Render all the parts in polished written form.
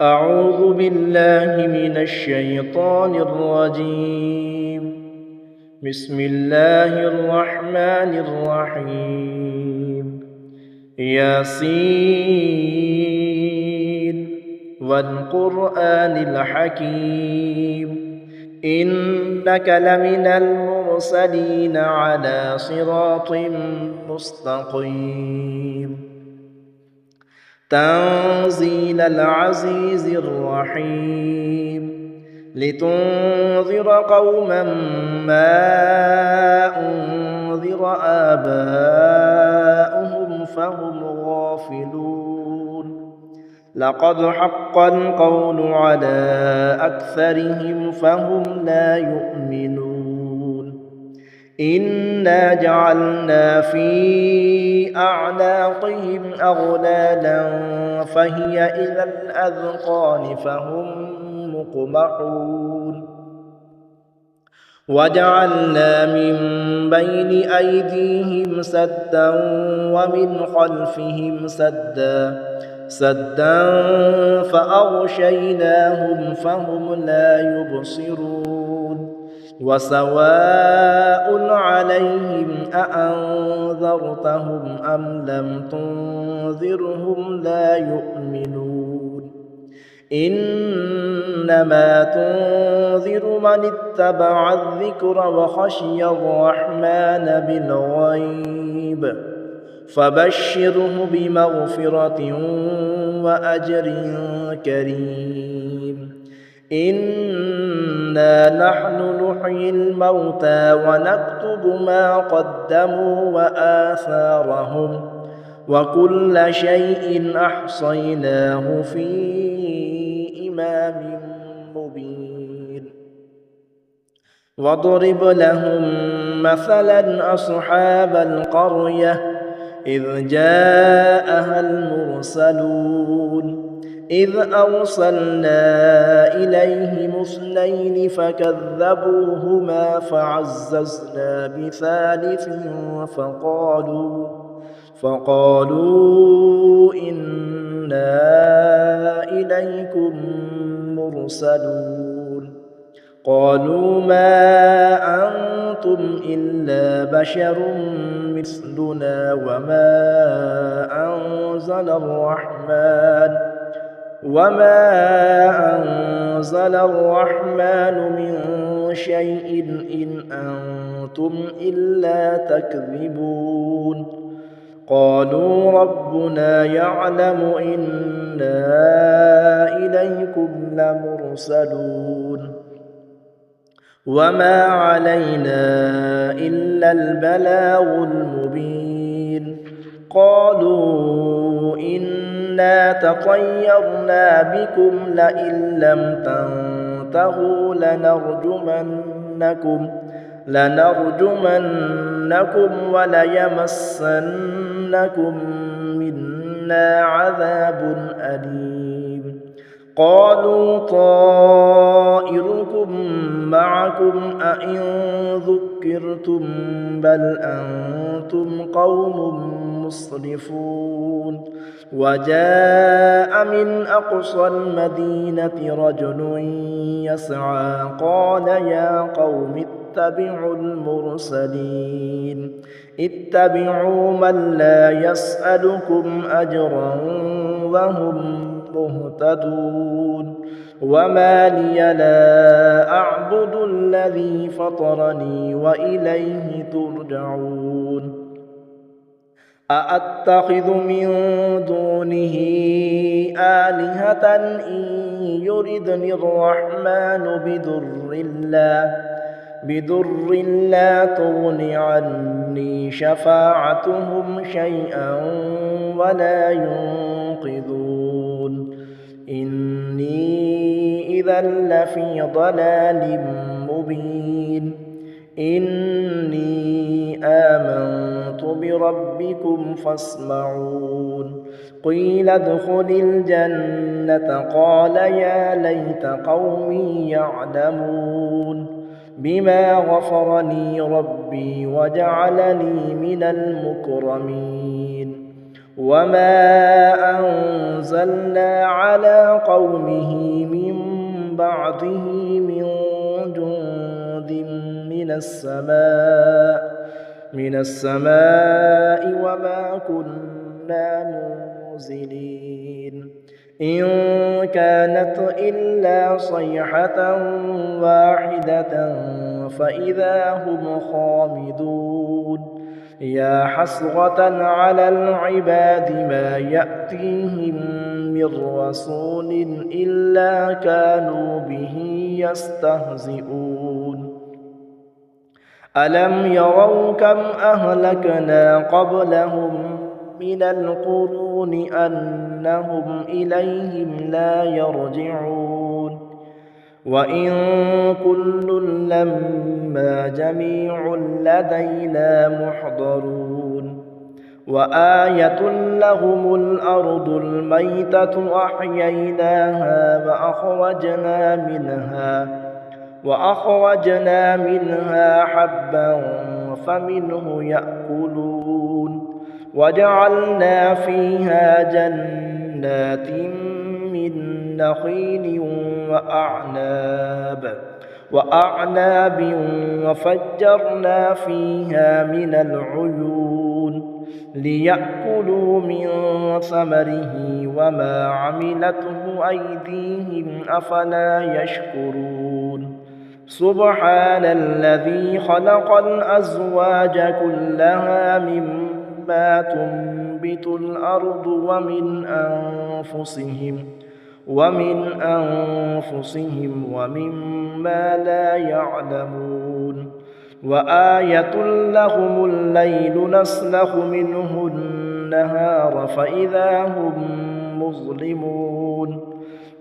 أعوذ بالله من الشيطان الرجيم. بسم الله الرحمن الرحيم. ياسين والقرآن الحكيم إنك لمن المرسلين على صراط مستقيم تنزيل العزيز الرحيم لتنذر قوما ما أنذر آباؤهم فهم غافلون لقد حق القول على أكثرهم فهم لا يؤمنون إنا جعلنا في أعناقهم أغلالا فهي إلى الأذقان فهم مقمحون وجعلنا من بين أيديهم سدا ومن خلفهم سدا فأغشيناهم فهم لا يبصرون وسواء عليهم أأنذرتهم أم لم تنذرهم لا يؤمنون إنما تنذر من اتبع الذكر وخشي الرحمن بالغيب فبشره بمغفرة وأجر كريم إنا نحن نحيي الموتى ونكتب ما قدموا وآثارهم وكل شيء أحصيناه في إمام مبين واضرب لهم مثلا أصحاب القرية إذ جاءها المرسلون إذ أرسلنا إليهم اثنين فكذبوهما فعززنا بثالث فقالوا إنا إليكم مرسلون قالوا ما أنتم إلا بشر مثلنا وما أنزل الرحمن من شيء إن أنتم إلا تكذبون قالوا ربنا يعلم إنا إليكم لمرسلون وما علينا إلا البلاغ المبين قالوا إنا تطيرنا بكم لئن لم تنتهوا لنرجمنكم وليمسنكم منا عذاب أليم قالوا طائركم معكم أئن ذكرتم بل أنتم قوم مسرفون وجاء من أقصى المدينة رجل يسعى قال يا قوم اتبعوا المرسلين اتبعوا من لا يسألكم أجرا وهم مهتدون وما لي لا أعبد الذي فطرني وإليه ترجعون أأتخذ من دونه آلهة إن يردني الرحمن بضر لا تغن عني شفاعتهم شيئا ولا ينقذون إني إذا لفي ضلال مبين إني آمنت بربكم فاسمعون قيل ادخل الجنة قال يا ليت قومي يعلمون بما غفر لي ربي وجعلني من المكرمين وما أنزلنا على قومه من بعده من جند من السماء وما كنا منزلين إن كانت إلا صيحة واحدة فإذا هم خامدون يا حسرة على العباد ما يأتيهم من رسول إلا كانوا به يستهزئون ألم يروا كم أهلكنا قبلهم من القرون أنهم إليهم لا يرجعون وإن كل لما جميع لدينا محضرون وآية لهم الأرض الميتة أحييناها وأخرجنا منها حبا فمنه يأكلون وجعلنا فيها جنات من نخيل وأعناب وفجرنا فيها من العيون ليأكلوا من ثمره وما عملته أيديهم أفلا يشكرون سبحان الذي خلق الأزواج كلها مما تنبت الأرض ومن أنفسهم ومما لا يعلمون وآية لهم الليل نسلخ منه النهار فإذا هم مظلمون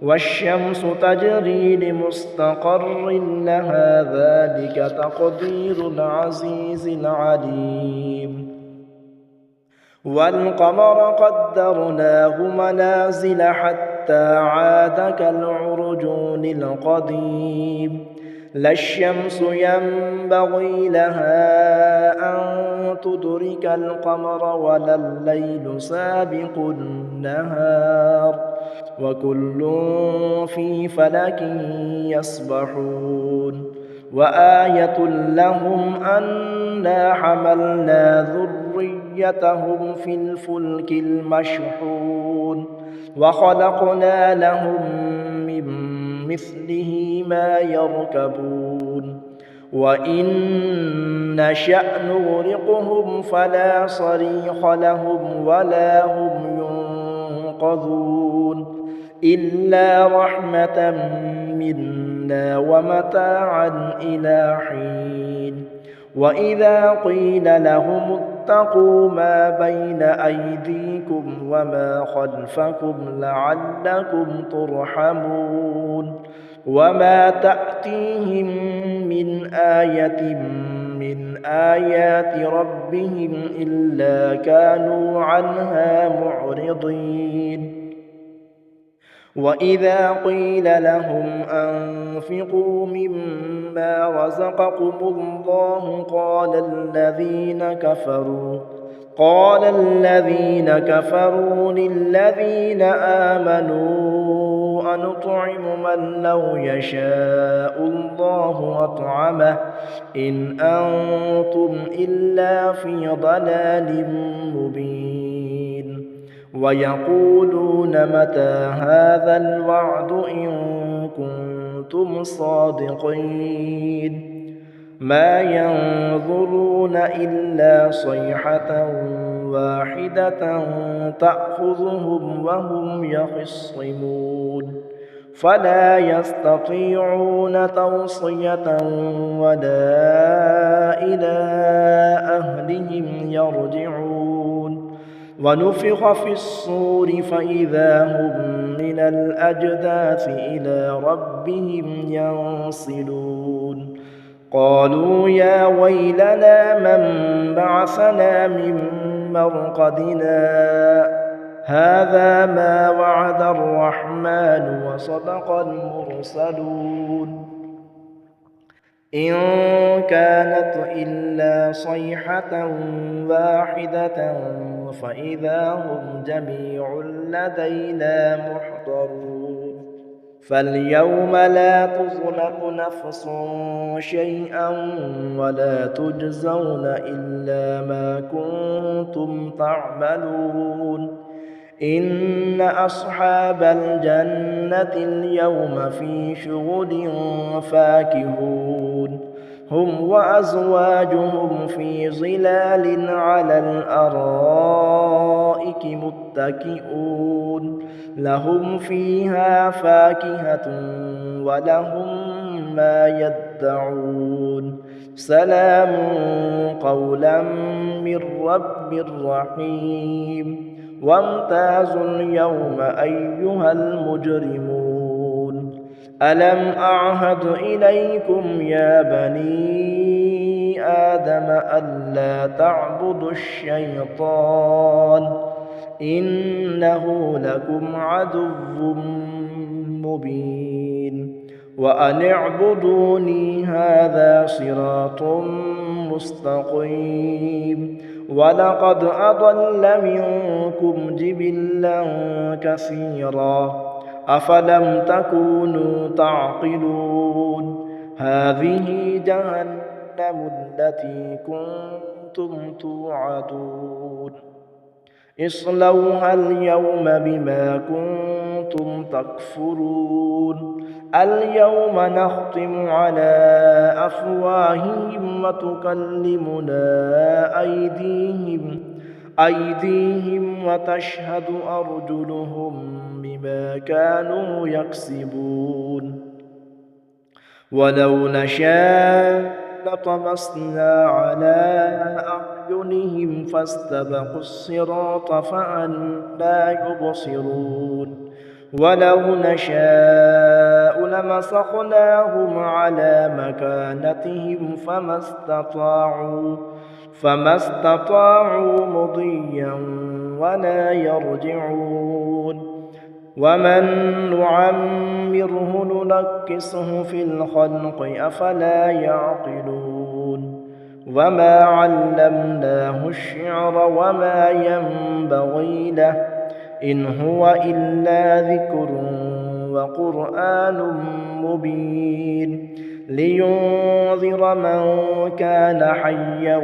والشمس تجري لمستقر لها ذلك تقدير العزيز العليم والقمر قدرناه منازل حتى عاد كالعرجون القديم لا الشمس ينبغي لها أن تدرك القمر ولا الليل سابق النهار وكل في فلك يسبحون وآية لهم أنا حملنا ذريتهم في الفلك المشحون وخلقنا لهم من مثله ما يركبون وإن نشأ نغرقهم فلا صريخ لهم ولا هم ينقذون إلا رحمة منا ومتاعا إلى حين وإذا قيل لهم اتقوا ما بين أيديكم وما خلفكم لعلكم ترحمون وما تأتيهم من آية من آيات ربهم إلا كانوا عنها معرضين وإذا قيل لهم أنفقوا مما رزقكم الله قال الذين كفروا للذين آمنوا أنطعم من لو يشاء الله أطعمه إن أنتم إلا في ضلال مبين ويقولون متى هذا الوعد إن كنتم صادقين ما ينظرون إلا صيحة واحدة تأخذهم وهم يخصمون فلا يستطيعون توصية ولا إلى أهلهم يرجعون ونفخ في الصور فإذا هم من الأجداث إلى ربهم ينصلون قالوا يا ويلنا من بعثنا من مرقدنا هذا ما وعد الرحمن وصدق المرسلون إن كانت إلا صيحة واحدة فإذا هم جميع لدينا محضرون فاليوم لا تظلم نفس شيئا ولا تجزون إلا ما كنتم تعملون إن أصحاب الجنة اليوم في شغل فاكهون هم وأزواجهم في ظلال على الأرائك متكئون لهم فيها فاكهة ولهم ما يدعون سلام قولا من رب رحيم وامتازوا اليوم أيها المجرمون ألم أعهد إليكم يا بني آدم ألا تعبدوا الشيطان إنه لكم عدو مبين وأن اعبدوني هذا صراط مستقيم ولقد أضل منكم جبلا كثيرا أفلم تكونوا تعقلون هذه جهنم التي كنتم توعدون اصلوها اليوم بما كنتم تكفرون اليوم نختم على أفواههم وتكلمنا أيديهم وتشهد أرجلهم بما كانوا يكسبون ولو نشاء لطمسنا على أعينهم فاستبقوا الصراط فأنى يبصرون ولو نشاء لمسخناهم على مكانتهم فما استطاعوا مضيا ولا يرجعون ومن نعمره ننكسه في الخلق أفلا يعقلون وما علمناه الشعر وما ينبغي له إن هو إلا ذكر وقرآن مبين لينذر من كان حيا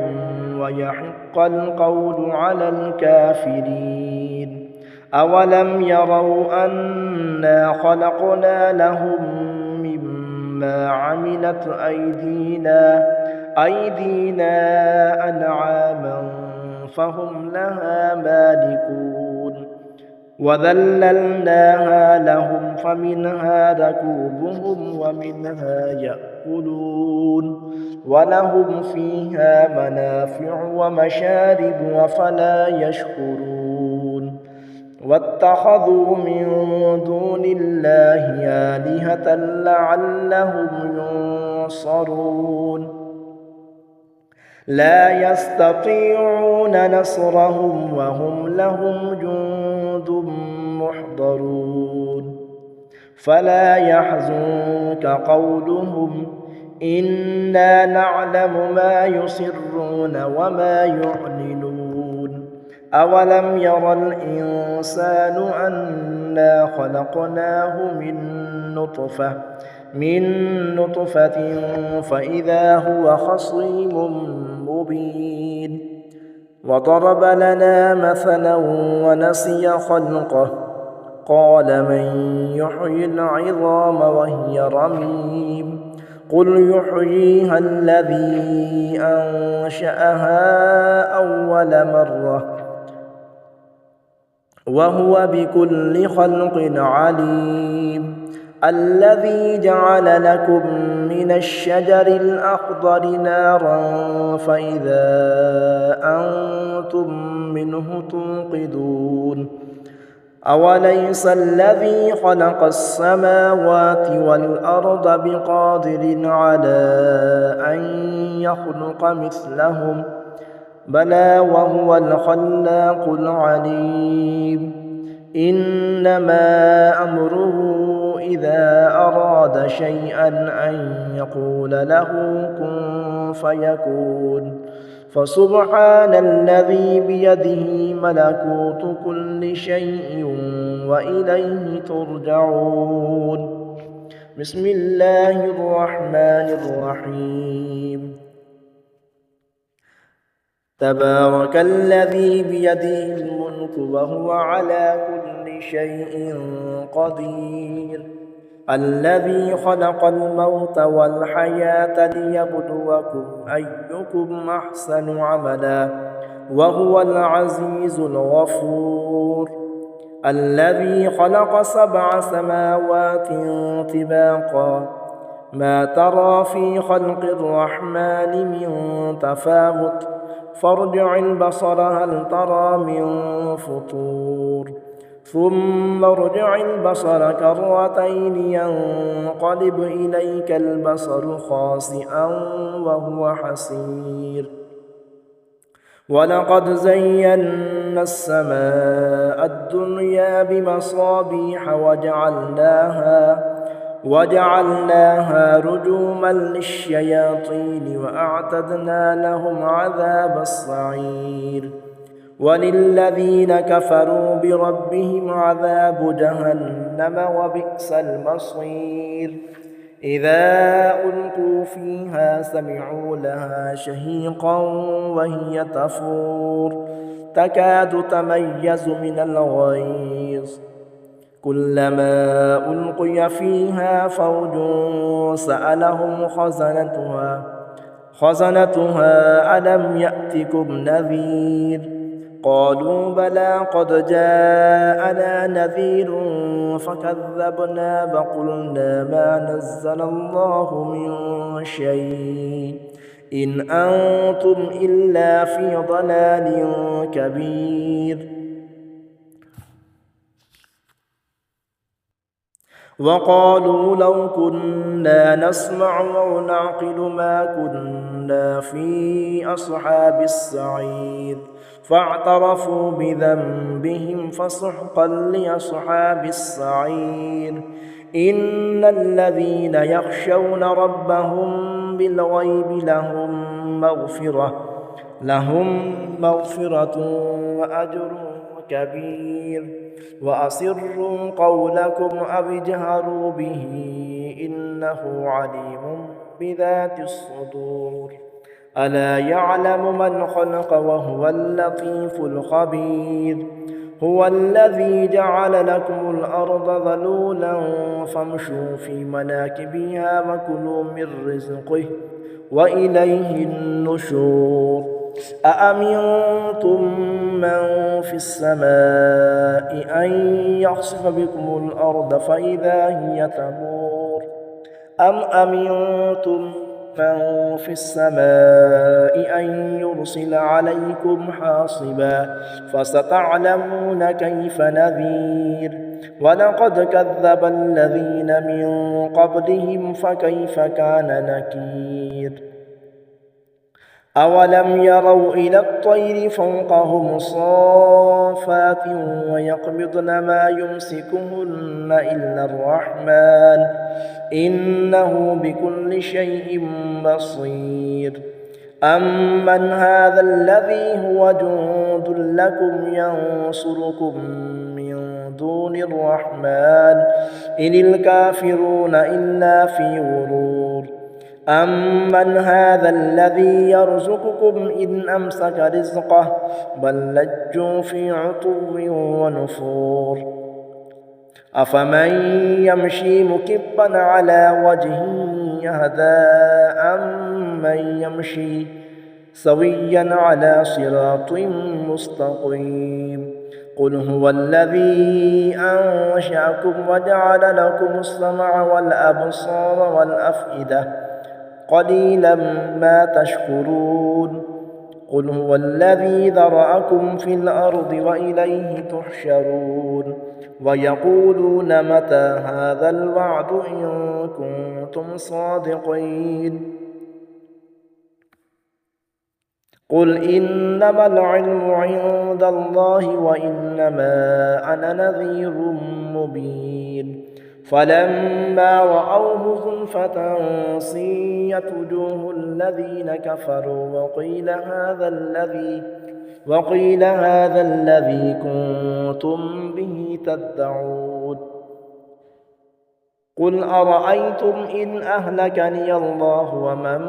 ويحق القول على الكافرين أولم يروا أنا خلقنا لهم مما عملت أيدينا أنعاما فهم لها مالكون وذللناها لهم فمنها ركوبهم ومنها يأكلون ولهم فيها منافع ومشارب أفلا يشكرون واتخذوا من دون الله آلهة لعلهم ينصرون لا يستطيعون نصرهم وهم لهم جند محضرون فلا يحزنك قولهم إنا نعلم ما يسرون وما يعلنون أولم ير الإنسان أنا خلقناه من نطفة فإذا هو خصيم مبين وضرب لنا مثلا ونسي خلقه قال من يحيي العظام وهي رميم قل يحييها الذي أنشأها أول مرة وهو بكل خلق عليم الذي جعل لكم من الشجر الأخضر نارا فإذا أنتم منه توقدون أوليس الذي خلق السماوات والأرض بقادر على أن يخلق مثلهم بلى وهو الخلاق العليم إنما أمره إذا أراد شيئا أن يقول له كن فيكون فسبحان الذي بيده ملكوت كل شيء وإليه ترجعون. بسم الله الرحمن الرحيم. تبارك الذي بيده الملك وهو على كل شيء قدير، الذي خلق الموت والحياة ليبلوكم أيكم أحسن عملا وهو العزيز الغفور، الذي خلق 7 سماوات طباقا ما ترى في خلق الرحمن من تفاوت فارجع البصر هل ترى من فطور ثم ارجع البصر كرتين ينقلب إليك البصر خاسئا وهو حسير. ولقد زينا السماء الدنيا بمصابيح وجعلناها رجوما للشياطين وأعتدنا لهم عذاب السعير. وللذين كفروا بربهم عذاب جهنم وبئس المصير. إذا ألقوا فيها سمعوا لها شهيقا وهي تفور تكاد تميز من الغيظ كلما ألقي فيها فوج سألهم خزنتها ألم يأتكم نذير قالوا بلى قد جاءنا نذير فكذبنا وقلنا ما نزل الله من شيء إن أنتم إلا في ضلال كبير. وقالوا لو كنا نسمع أو نعقل ما كنا في أصحاب السعير فاعترفوا بذنبهم فسحقا لأصحاب السعير. إن الذين يخشون ربهم بالغيب لهم مغفرة وأجر كبير. وأسروا قولكم أو اجهروا به إنه عليم بذات الصدور. ألا يعلم من خلق وهو اللطيف الخبير. هو الذي جعل لكم الأرض ذلولا فامشوا في مناكبها وكلوا من رزقه وإليه النشور. أأمنتم من في السماء أن يخسف بكم الأرض فإذا هي تمور أم أمنتم من في السماء أن يرسل عليكم حاصبا فستعلمون كيف نذير. ولقد كذب الذين من قبلهم فكيف كان نكير. أولم يروا إلى الطير فوقهم صافات ويقبضن ما يمسكهن إلا الرحمن إنه بكل شيء بصير. أمن هذا الذي هو جند لكم ينصركم من دون الرحمن إن الكافرون إلا في غرور. أمن هذا الذي يرزقكم إن أمسك رزقه بل لجوا في عتو ونفور. أفمن يمشي مكبا على وجهه يهدى أمن يمشي سويا على صراط مستقيم. قل هو الذي أنشأكم وجعل لكم السمع والأبصار والأفئدة قليلا ما تشكرون. قل هو الذي ذرأكم في الأرض وإليه تحشرون. ويقولون متى هذا الوعد إن كنتم صادقين. قل إنما العلم عند الله وإنما أنا نذير مبين. فلما رأوه زلفة سيئت وجوه الذين كفروا وقيل هذا الذي كنتم به تدعون قل أرأيتم إن أهلكني الله ومن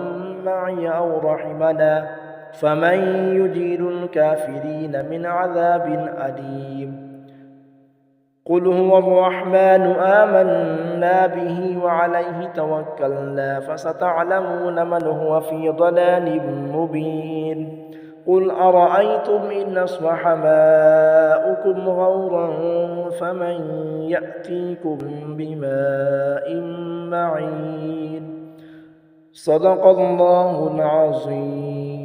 معي أو رحمنا فمن يجير الكافرين من عذاب أليم قل هو الرحمن آمنا به وعليه توكلنا فستعلمون من هو في ضلال مبين قل أرأيتم إن أصبح ماؤكم غورا فمن يأتيكم بماء معين صدق الله العظيم.